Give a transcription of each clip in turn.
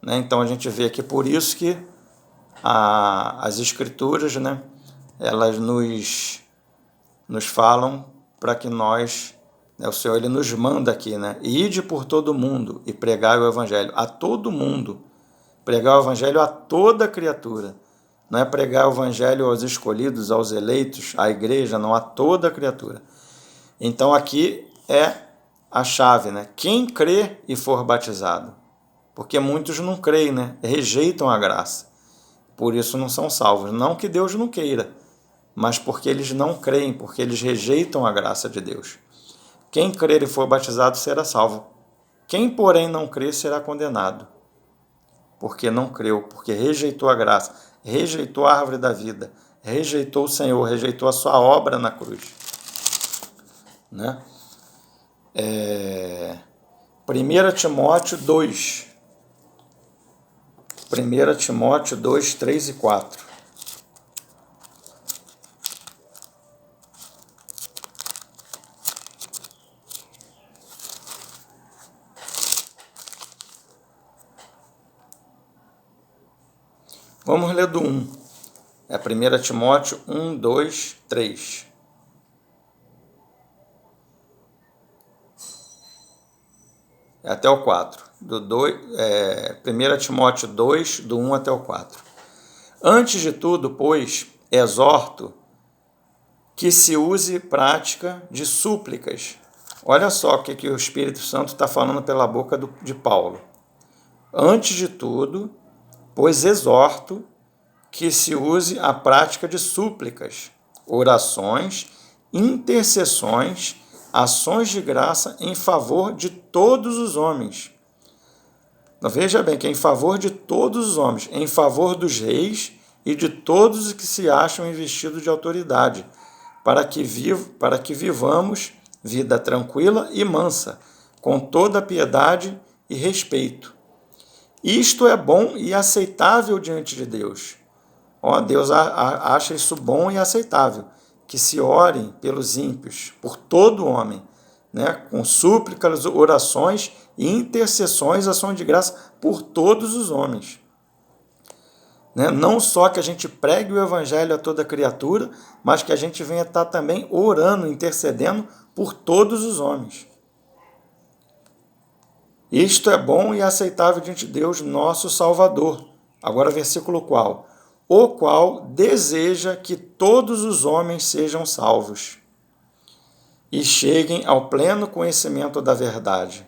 né? Então a gente vê que por isso que as Escrituras, né, elas nos falam para que nós, né, o Senhor ele nos manda aqui, né, ide por todo mundo e pregai o Evangelho a todo mundo, pregar o Evangelho a toda criatura. Não é pregar o Evangelho aos escolhidos, aos eleitos, à igreja, não, a toda criatura. Então aqui é a chave, né? Quem crê e for batizado. Porque muitos não creem, né? Rejeitam a graça. Por isso não são salvos. Não que Deus não queira, mas porque eles não creem, porque eles rejeitam a graça de Deus. Quem crer e for batizado será salvo. Quem, porém, não crer será condenado. Porque não creu, porque rejeitou a graça, rejeitou a árvore da vida, rejeitou o Senhor, rejeitou a sua obra na cruz. Né? 1 Timóteo 2. 1 Timóteo 2, 3 e 4. Vamos ler do 1. É 1 Timóteo 1, 2, 3. Até o 4. 1 Timóteo 2, do 1 até o 4. Antes de tudo, pois, exorto que se use prática de súplicas. Olha só o que o Espírito Santo está falando pela boca de Paulo. Antes de tudo, pois exorto que se use a prática de súplicas, orações, intercessões, ações de graça em favor de todos os homens. Então, veja bem que é em favor de todos os homens, em favor dos reis e de todos os que se acham investidos de autoridade, para que vivamos vida tranquila e mansa, com toda piedade e respeito. Isto é bom e aceitável diante de Deus. Deus acha isso bom e aceitável, que se orem pelos ímpios, por todo homem, né, com súplicas, orações e intercessões, ações de graça por todos os homens. Né? Não só que a gente pregue o Evangelho a toda criatura, mas que a gente venha estar também orando, intercedendo por todos os homens. Isto é bom e aceitável diante de Deus, nosso Salvador. Agora, versículo qual? O qual deseja que todos os homens sejam salvos e cheguem ao pleno conhecimento da verdade.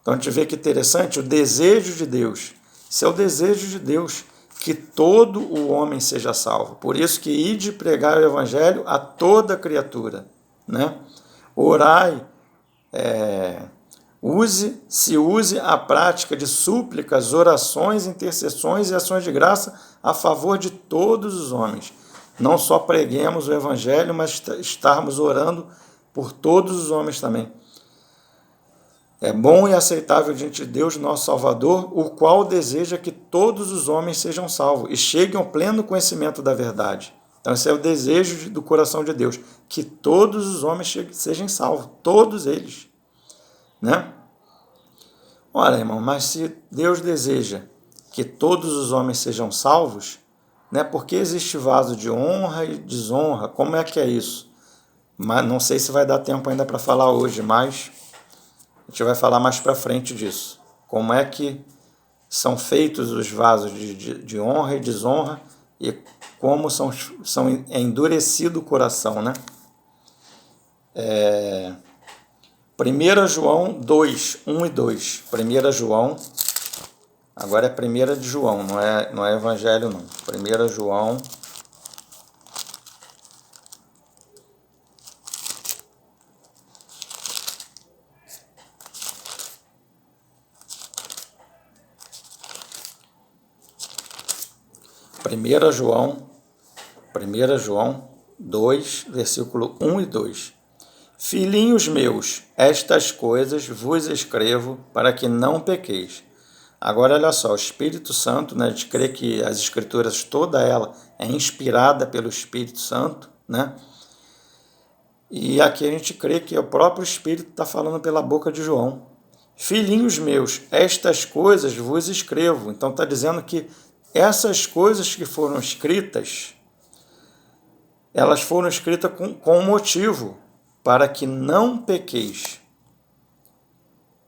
Então a gente vê que interessante o desejo de Deus. Esse é o desejo de Deus, que todo o homem seja salvo. Por isso que ide pregar o Evangelho a toda criatura. Né? Orai, use a prática de súplicas, orações, intercessões e ações de graça a favor de todos os homens. Não só preguemos o Evangelho, mas estarmos orando por todos os homens também. É bom e aceitável diante de Deus, nosso Salvador, o qual deseja que todos os homens sejam salvos e cheguem ao pleno conhecimento da verdade. Então esse é o desejo do coração de Deus, que todos os homens sejam salvos, todos eles. Né? Ora, irmão, mas se Deus deseja que todos os homens sejam salvos, né, por que existe vaso de honra e desonra? Como é que é isso? Mas não sei se vai dar tempo ainda para falar hoje, mas a gente vai falar mais para frente disso. Como é que são feitos os vasos de honra e desonra e como são endurecido o coração, né? 1 João 2, 1 e 2. 1 João, agora é 1 de João, não é Evangelho não. 1 João 1 João 2, versículo 1 e 2. Filhinhos meus, estas coisas vos escrevo para que não pequeis. Agora, olha só, o Espírito Santo, né, a gente crê que as Escrituras, toda ela é inspirada pelo Espírito Santo, né? E aqui a gente crê que o próprio Espírito está falando pela boca de João. Filhinhos meus, estas coisas vos escrevo. Então está dizendo que essas coisas que foram escritas, elas foram escritas com um motivo, para que não pequeis.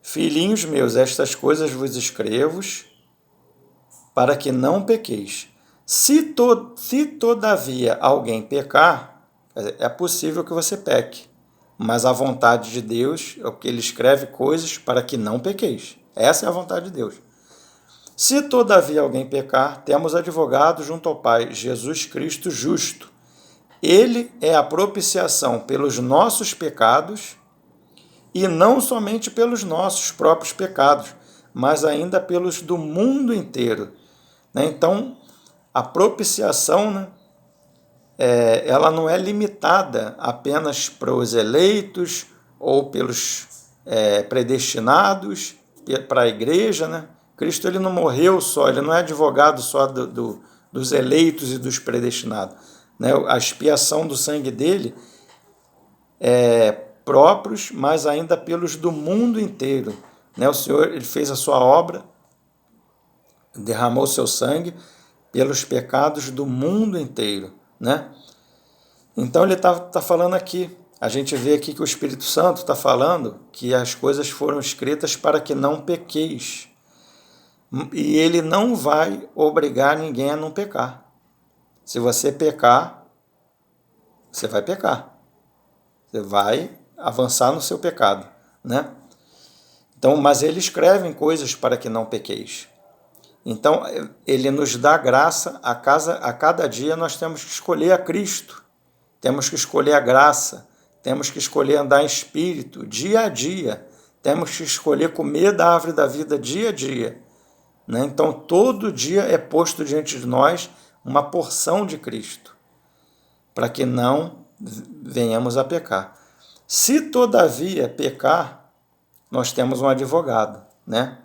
Filhinhos meus, estas coisas vos escrevo, para que não pequeis. Se todavia alguém pecar, é possível que você peque, mas a vontade de Deus é o que ele escreve coisas para que não pequeis. Essa é a vontade de Deus. Se todavia alguém pecar, temos advogado junto ao Pai, Jesus Cristo justo. Ele é a propiciação pelos nossos pecados, e não somente pelos nossos próprios pecados, mas ainda pelos do mundo inteiro. Então, a propiciação, né, ela não é limitada apenas para os eleitos ou pelos predestinados, para a igreja. Né? Cristo ele não morreu só, ele não é advogado só dos eleitos e dos predestinados. Né? A expiação do sangue dele é próprios, mas ainda pelos do mundo inteiro. Né? O Senhor ele fez a sua obra, derramou seu sangue pelos pecados do mundo inteiro. Né? Então ele está falando aqui, a gente vê aqui que o Espírito Santo está falando que as coisas foram escritas para que não pequeis. E ele não vai obrigar ninguém a não pecar. Se você pecar, você vai pecar. Você vai avançar no seu pecado, né? Então, mas ele escreve coisas para que não pequeis. Então, ele nos dá graça, a cada dia nós temos que escolher a Cristo, temos que escolher a graça, temos que escolher andar em espírito dia a dia, temos que escolher comer da árvore da vida dia a dia. Né? Então, todo dia é posto diante de nós uma porção de Cristo, para que não venhamos a pecar. Se, todavia, pecar, nós temos um advogado, né?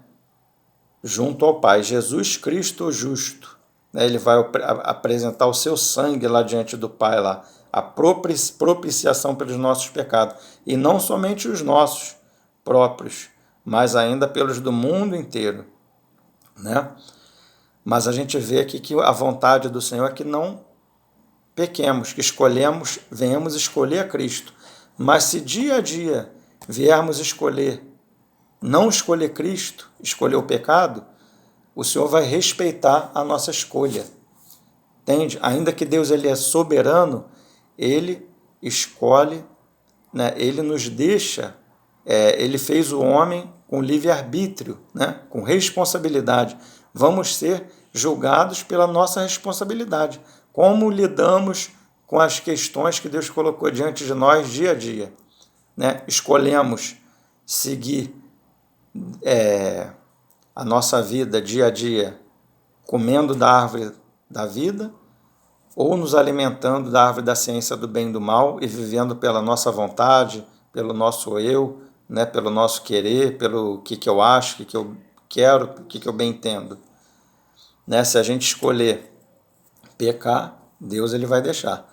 Junto ao Pai, Jesus Cristo o justo. Ele vai apresentar o seu sangue lá diante do Pai, lá, a propiciação pelos nossos pecados. E não somente os nossos próprios, mas ainda pelos do mundo inteiro. Né? Mas a gente vê aqui que a vontade do Senhor é que não pequemos, que venhamos escolher a Cristo. Mas se dia a dia viermos não escolher Cristo, escolher o pecado, o Senhor vai respeitar a nossa escolha. Entende? Ainda que Deus ele é soberano, ele escolhe, né? Ele nos deixa, ele fez o homem com livre-arbítrio, né? Com responsabilidade. Vamos ser julgados pela nossa responsabilidade. Como lidamos com as questões que Deus colocou diante de nós dia a dia. Né? Escolhemos seguir a nossa vida dia a dia comendo da árvore da vida ou nos alimentando da árvore da ciência do bem e do mal e vivendo pela nossa vontade, pelo nosso eu, né? Pelo nosso querer, pelo que eu acho, que eu quero, o que eu bem entendo. Né? Se a gente escolher pecar, Deus ele vai deixar.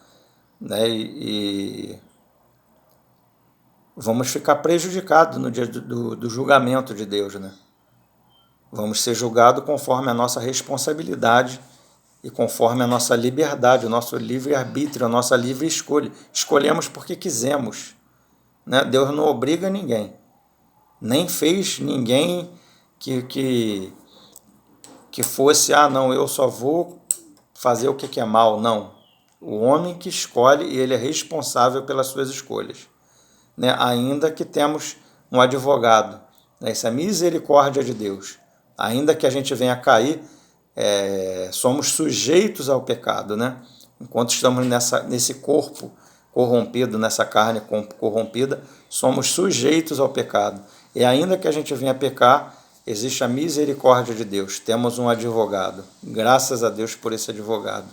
Né? E vamos ficar prejudicados no dia do julgamento de Deus. Né? Vamos ser julgados conforme a nossa responsabilidade e conforme a nossa liberdade, o nosso livre-arbítrio, a nossa livre escolha. Escolhemos porque quisemos. Né? Deus não obriga ninguém. Nem fez ninguém que fosse, não, eu só vou fazer o que é mal. Não. O homem que escolhe e ele é responsável pelas suas escolhas. Né? Ainda que temos um advogado. Né? Isso é misericórdia de Deus. Ainda que a gente venha a cair, somos sujeitos ao pecado. Né? Enquanto estamos nesse corpo corrompido, nessa carne corrompida, somos sujeitos ao pecado. E ainda que a gente venha a pecar, existe a misericórdia de Deus. Temos um advogado. Graças a Deus por esse advogado.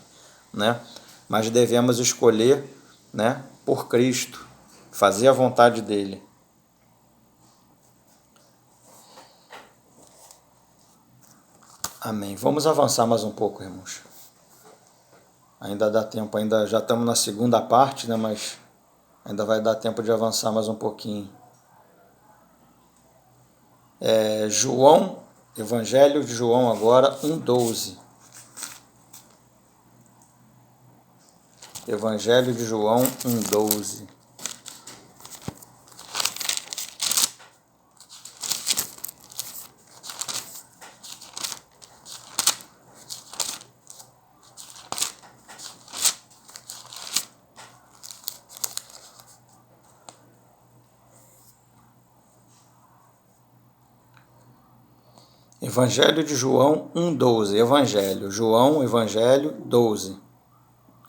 Né? Mas devemos escolher, né, por Cristo, fazer a vontade dele. Amém. Vamos avançar mais um pouco, irmãos. Ainda dá tempo, ainda já estamos na segunda parte, né, mas ainda vai dar tempo de avançar mais um pouquinho. João, Evangelho de João agora, 1,12. Evangelho de João 1,12. Evangelho de João 1,12. Evangelho, João, Evangelho 12.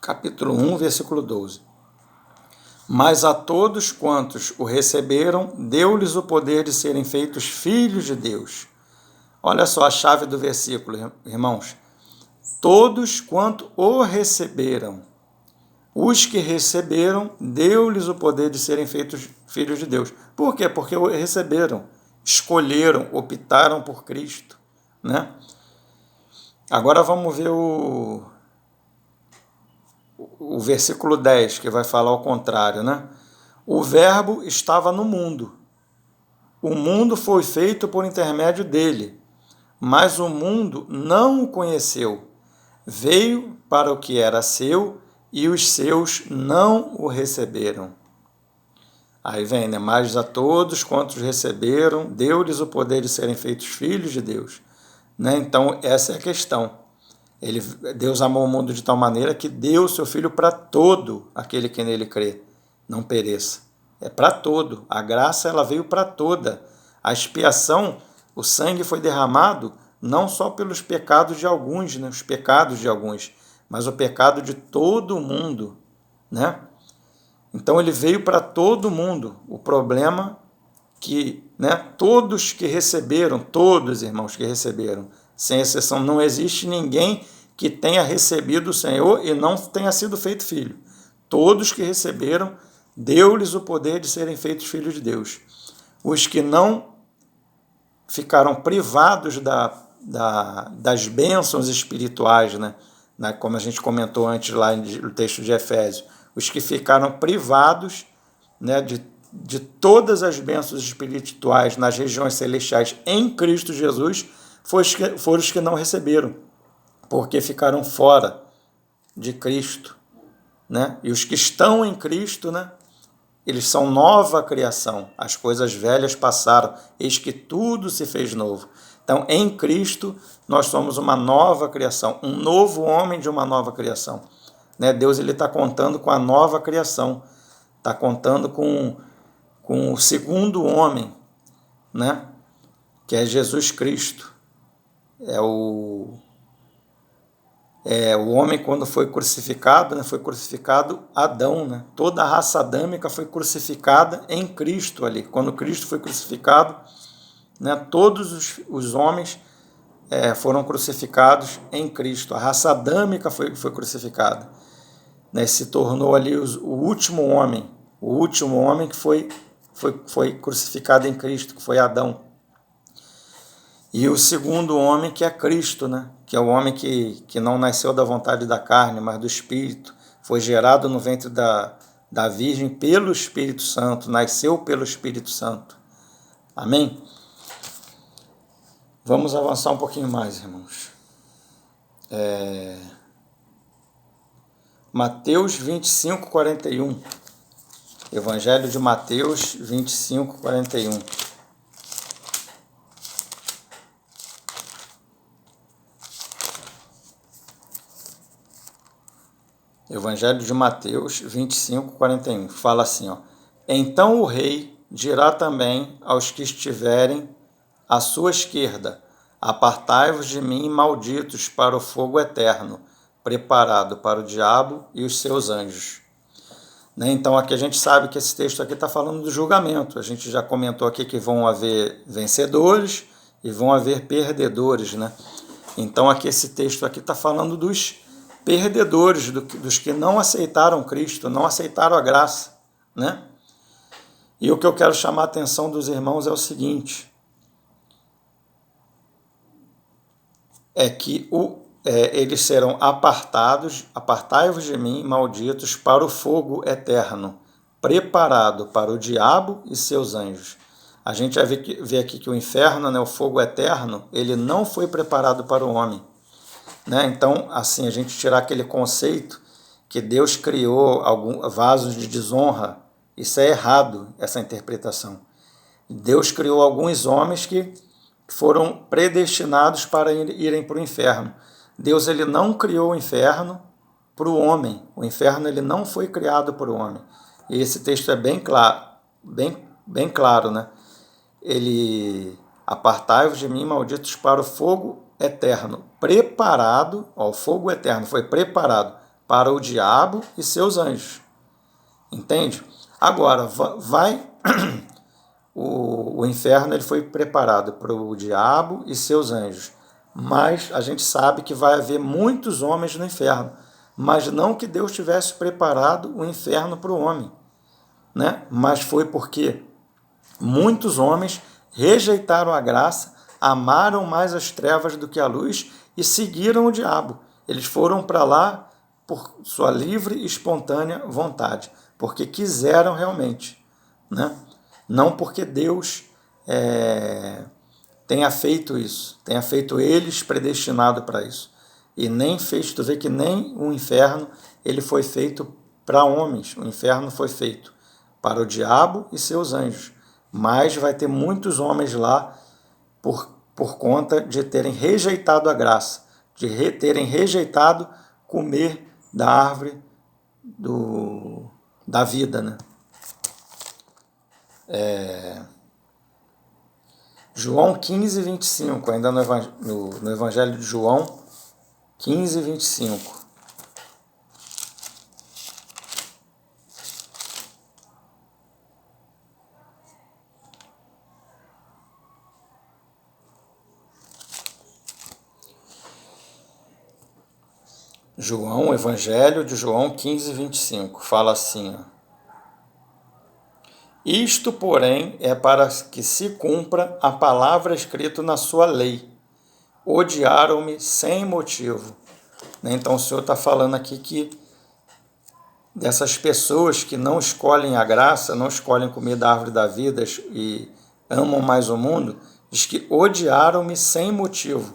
Capítulo 1, versículo 12. Mas a todos quantos o receberam, deu-lhes o poder de serem feitos filhos de Deus. Olha só a chave do versículo, irmãos. Todos quanto o receberam. Os que receberam, deu-lhes o poder de serem feitos filhos de Deus. Por quê? Porque o receberam, escolheram, optaram por Cristo, né? Agora vamos ver o versículo 10, que vai falar ao contrário, né? O verbo estava no mundo. O mundo foi feito por intermédio dele, mas o mundo não o conheceu. Veio para o que era seu e os seus não o receberam. Aí vem, né? Mas a todos quantos receberam, deu-lhes o poder de serem feitos filhos de Deus. Né? Então, essa é a questão. Deus amou o mundo de tal maneira que deu o seu Filho para todo aquele que nele crê, não pereça. É para todo. A graça ela veio para toda. A expiação, o sangue foi derramado não só pelos pecados de alguns, né? Os pecados de alguns, mas o pecado de todo mundo, né? Então ele veio para todo mundo. O problema que, né, todos que receberam, todos irmãos que receberam, sem exceção, não existe ninguém que tenha recebido o Senhor e não tenha sido feito filho. Todos que receberam, deu-lhes o poder de serem feitos filhos de Deus. Os que não ficaram privados das bênçãos espirituais, né? Como a gente comentou antes lá no texto de Efésios, os que ficaram privados, né, de todas as bênçãos espirituais nas regiões celestiais em Cristo Jesus, foram os que não receberam, porque ficaram fora de Cristo, né? E os que estão em Cristo, né, eles são nova criação. As coisas velhas passaram, eis que tudo se fez novo. Então, em Cristo, nós somos uma nova criação, um novo homem de uma nova criação. Né? Deus está contando com a nova criação, está contando com o segundo homem, né? Que é Jesus Cristo. É o homem, quando foi crucificado, né? Foi crucificado Adão. Né? Toda a raça adâmica foi crucificada em Cristo ali. Quando Cristo foi crucificado, né? Todos os homens foram crucificados em Cristo. A raça adâmica foi crucificada. Né? Se tornou ali o último homem que foi crucificado em Cristo, que foi Adão. E o segundo homem, que é Cristo, né? Que é o homem que não nasceu da vontade da carne, mas do Espírito, foi gerado no ventre da Virgem pelo Espírito Santo, nasceu pelo Espírito Santo. Amém? Vamos avançar um pouquinho mais, irmãos. Mateus 25, 41. Evangelho de Mateus 25, 41. Evangelho de Mateus 25, 41. Fala assim, ó. Então o rei dirá também aos que estiverem à sua esquerda: apartai-vos de mim, malditos, para o fogo eterno, preparado para o diabo e os seus anjos. Né? Então aqui a gente sabe que esse texto aqui está falando do julgamento. A gente já comentou aqui que vão haver vencedores e vão haver perdedores, né? Então aqui esse texto aqui está falando dos perdedores, dos que não aceitaram Cristo, não aceitaram a graça, né? E o que eu quero chamar a atenção dos irmãos é o seguinte, é que eles serão apartai-vos de mim, malditos, para o fogo eterno, preparado para o diabo e seus anjos. a gente vai ver aqui que o inferno, né, o fogo eterno, ele não foi preparado para o homem. Né? Então, assim, a gente tirar aquele conceito que Deus criou alguns vasos de desonra, isso é errado, essa interpretação. Deus criou alguns homens que foram predestinados para irem para o inferno. Deus ele não criou o inferno para o homem. O inferno ele não foi criado para o homem. E esse texto é bem claro, bem claro, né? Ele apartai-vos de mim, malditos, para o fogo eterno, preparado, ó, o fogo eterno foi preparado para o diabo e seus anjos. Entende? Agora, vai o inferno ele foi preparado para o diabo e seus anjos. Mas a gente sabe que vai haver muitos homens no inferno. Mas não que Deus tivesse preparado o inferno para o homem. Né? Mas foi porque muitos homens rejeitaram a graça, amaram mais as trevas do que a luz e seguiram o diabo. Eles foram para lá por sua livre e espontânea vontade, porque quiseram realmente, né? Não porque Deus tenha feito isso, tenha feito eles predestinado para isso. E nem fez, tu vê que nem o inferno ele foi feito para homens, o inferno foi feito para o diabo e seus anjos. Mas vai ter muitos homens lá por conta de terem rejeitado a graça, de terem rejeitado comer da árvore da vida, né? João 15, 25, ainda no Evangelho de João 15, 25. João, Evangelho de João 15, 25, fala assim, ó. Isto, porém, é para que se cumpra a palavra escrita na sua lei. Odiaram-me sem motivo. Então o Senhor está falando aqui que dessas pessoas que não escolhem a graça, não escolhem comer da árvore da vida e amam mais o mundo, diz que odiaram-me sem motivo.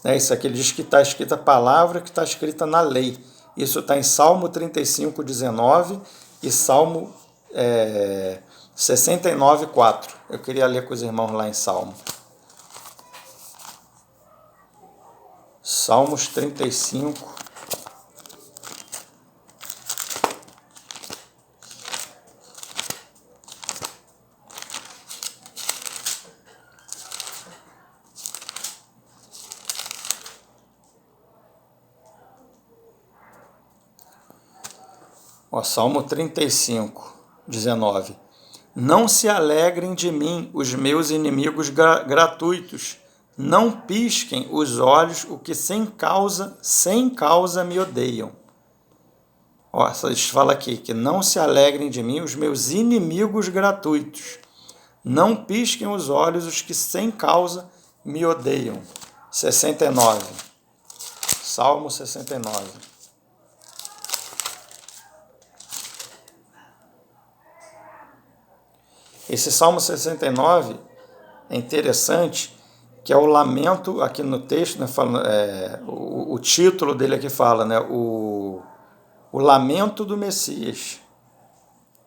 Isso aqui ele diz que está escrita a palavra que está escrita na lei. Isso está em Salmo 35, 19 e Salmo 69, 4. Eu queria ler com os irmãos lá em Salmo. Salmos 35. Salmo 35, 19. Não se alegrem de mim os meus inimigos gratuitos, não pisquem os olhos o que sem causa me odeiam. Isso fala aqui, que não se alegrem de mim os meus inimigos gratuitos, não pisquem os olhos os que sem causa me odeiam. 69. Salmo 69. Esse Salmo 69 é interessante, que é o lamento, aqui no texto, né, o título dele aqui fala, né, o lamento do Messias.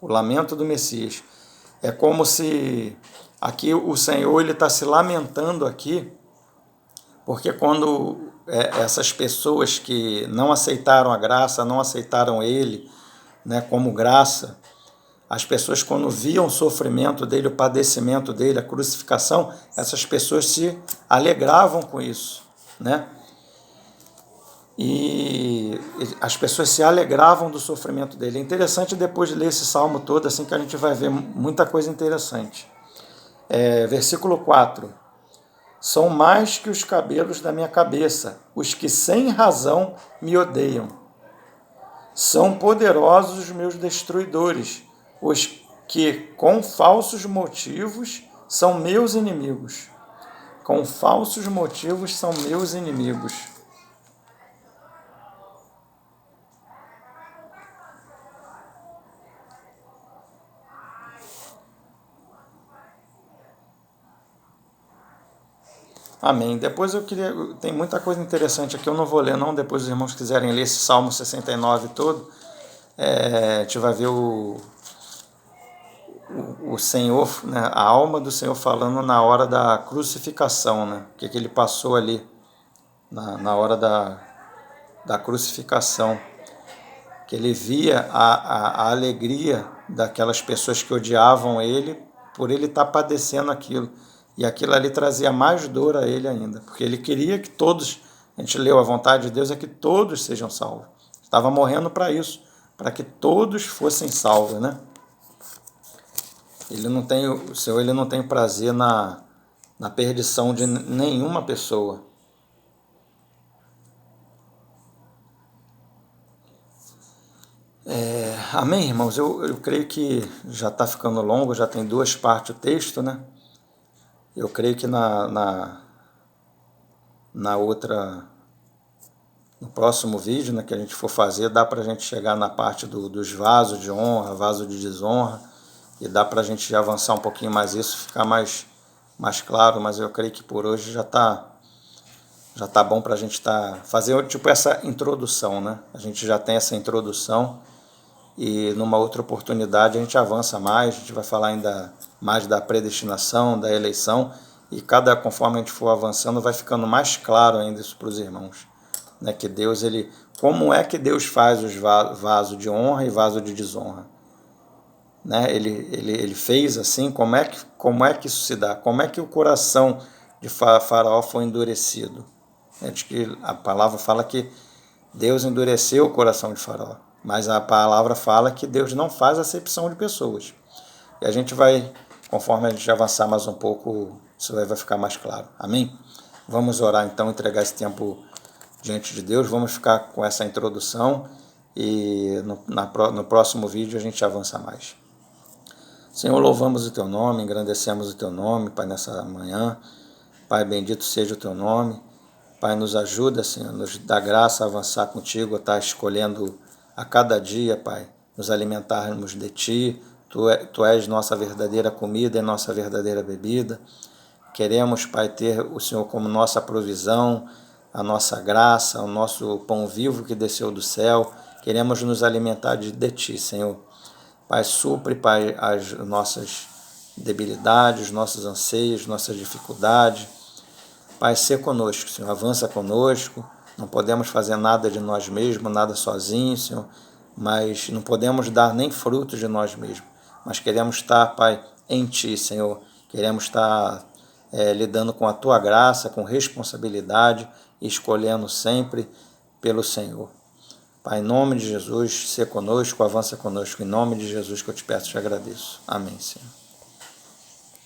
O lamento do Messias. É como se aqui o Senhor está se lamentando aqui, porque quando essas pessoas que não aceitaram a graça, não aceitaram Ele, né, como graça, as pessoas, quando viam o sofrimento dele, o padecimento dele, a crucificação, essas pessoas se alegravam com isso, né? E as pessoas se alegravam do sofrimento dele. É interessante depois de ler esse salmo todo, assim que a gente vai ver muita coisa interessante. Versículo 4. São mais que os cabelos da minha cabeça, os que sem razão me odeiam. São poderosos os meus destruidores, os que com falsos motivos são meus inimigos. Com falsos motivos são meus inimigos. Amém. Depois tem muita coisa interessante aqui, eu não vou ler não, depois os irmãos quiserem ler esse Salmo 69 todo, a gente vai ver o Senhor, né, a alma do Senhor falando na hora da crucificação, né, o que ele passou ali na hora da crucificação, que ele via a alegria daquelas pessoas que odiavam ele por ele estar padecendo aquilo. E aquilo ali trazia mais dor a ele ainda, porque ele queria que todos, a gente leu a vontade de Deus é que todos sejam salvos. Estava morrendo para isso, para que todos fossem salvos, né? O Senhor ele não tem prazer na perdição de nenhuma pessoa. Amém, irmãos? Eu creio que já está ficando longo, já tem 2 partes o texto, né? Eu creio que na outra, no próximo vídeo, né, que a gente for fazer, dá para a gente chegar na parte dos vasos de honra, vaso de desonra, e dá para a gente avançar um pouquinho mais isso, ficar mais claro, mas eu creio que por hoje já tá bom para a gente fazer tipo essa introdução, né? A gente já tem essa introdução e numa outra oportunidade a gente avança mais, a gente vai falar ainda mais da predestinação, da eleição, e conforme a gente for avançando vai ficando mais claro ainda isso para os irmãos, né? Que Deus, como é que Deus faz os vasos de honra e vaso de desonra, né? Ele fez assim, como é que isso se dá? Como é que o coração de Faraó foi endurecido? A palavra fala que Deus endureceu o coração de Faraó, mas a palavra fala que Deus não faz acepção de pessoas. E a gente vai, conforme a gente avançar mais um pouco, isso vai ficar mais claro. Amém? Vamos orar então, entregar esse tempo diante de Deus, vamos ficar com essa introdução e no próximo vídeo a gente avança mais. Senhor, louvamos o Teu nome, engrandecemos o Teu nome, Pai, nessa manhã. Pai, bendito seja o Teu nome. Pai, nos ajuda, Senhor, nos dá graça a avançar contigo, a estar escolhendo a cada dia, Pai, nos alimentarmos de Ti. Tu és nossa verdadeira comida e nossa verdadeira bebida. Queremos, Pai, ter o Senhor como nossa provisão, a nossa graça, o nosso pão vivo que desceu do céu. Queremos nos alimentar de Ti, Senhor. Pai, supre, Pai, as nossas debilidades, nossos anseios, nossas dificuldades. Pai, sê conosco, Senhor, avança conosco. Não podemos fazer nada de nós mesmos, nada sozinhos, Senhor, mas não podemos dar nem frutos de nós mesmos. Mas queremos estar, Pai, em Ti, Senhor. Queremos estar lidando com a Tua graça, com responsabilidade e escolhendo sempre pelo Senhor. Pai, em nome de Jesus, sê conosco, avança conosco. Em nome de Jesus que eu te peço e te agradeço. Amém, Senhor.